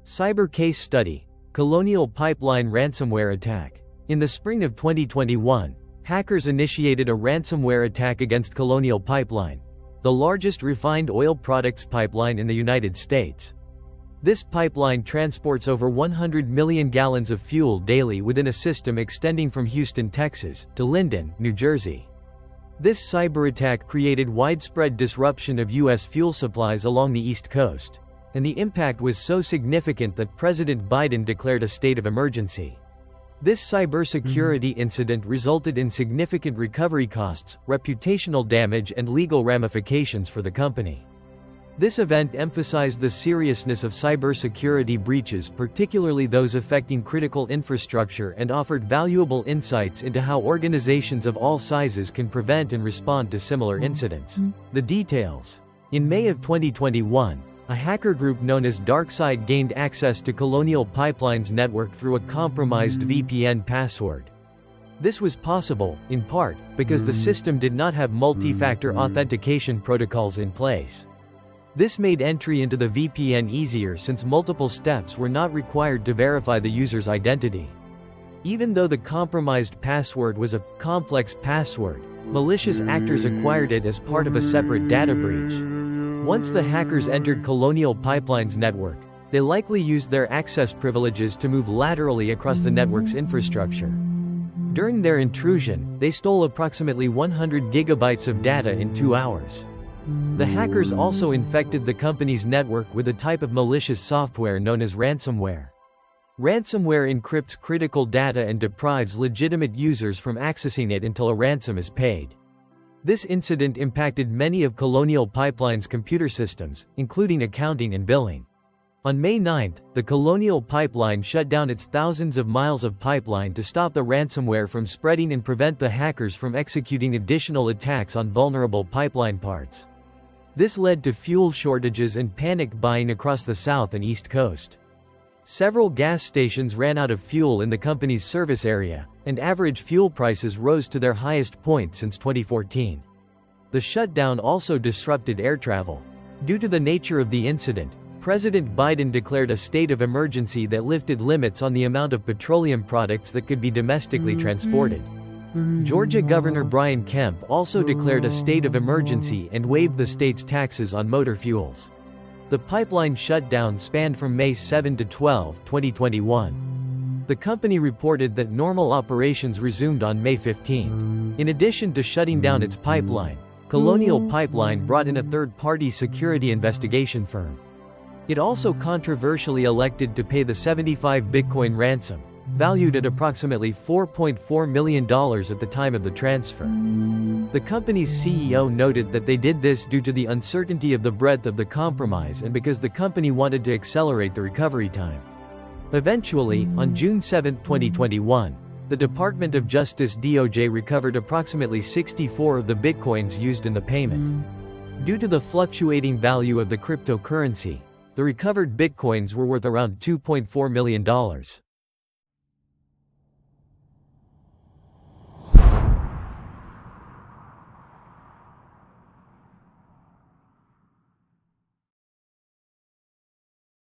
Cyber Case Study: Colonial Pipeline Ransomware Attack. In the spring of 2021, hackers initiated a ransomware attack against Colonial Pipeline, the largest refined oil products pipeline in the United States. This pipeline transports over 100 million gallons of fuel daily within a system extending from Houston, Texas, to Linden, New Jersey. This cyberattack created widespread disruption of U.S. fuel supplies along the East Coast, and the impact was so significant that President Biden declared a state of emergency. This cybersecurity incident resulted in significant recovery costs, reputational damage, and legal ramifications for the company. This event emphasized the seriousness of cybersecurity breaches, particularly those affecting critical infrastructure, and offered valuable insights into how organizations of all sizes can prevent and respond to similar incidents. The details. In May of 2021, a hacker group known as DarkSide gained access to Colonial Pipeline's network through a compromised VPN password. This was possible, in part, because the system did not have multi-factor authentication protocols in place. This made entry into the VPN easier since multiple steps were not required to verify the user's identity. Even though the compromised password was a complex password, malicious actors acquired it as part of a separate data breach. Once the hackers entered Colonial Pipeline's network, they likely used their access privileges to move laterally across the network's infrastructure. During their intrusion, they stole approximately 100 gigabytes of data in 2 hours. The hackers also infected the company's network with a type of malicious software known as ransomware. Ransomware encrypts critical data and deprives legitimate users from accessing it until a ransom is paid. This incident impacted many of Colonial Pipeline's computer systems, including accounting and billing. On May 9, the Colonial Pipeline shut down its thousands of miles of pipeline to stop the ransomware from spreading and prevent the hackers from executing additional attacks on vulnerable pipeline parts. This led to fuel shortages and panic buying across the South and East Coast. Several gas stations ran out of fuel in the company's service area, and average fuel prices rose to their highest point since 2014. The shutdown also disrupted air travel. Due to the nature of the incident, President Biden declared a state of emergency that lifted limits on the amount of petroleum products that could be domestically transported. Georgia Governor Brian Kemp also declared a state of emergency and waived the state's taxes on motor fuels. The pipeline shutdown spanned from May 7 to 12, 2021. The company reported that normal operations resumed on May 15. In addition to shutting down its pipeline, Colonial Pipeline brought in a third-party security investigation firm. It also controversially elected to pay the 75 Bitcoin ransom, valued at approximately $4.4 million at the time of the transfer. The company's CEO noted that they did this due to the uncertainty of the breadth of the compromise and because the company wanted to accelerate the recovery time. Eventually, on June 7, 2021, the Department of Justice (DOJ) recovered approximately 64 of the bitcoins used in the payment. Due to the fluctuating value of the cryptocurrency, the recovered bitcoins were worth around $2.4 million.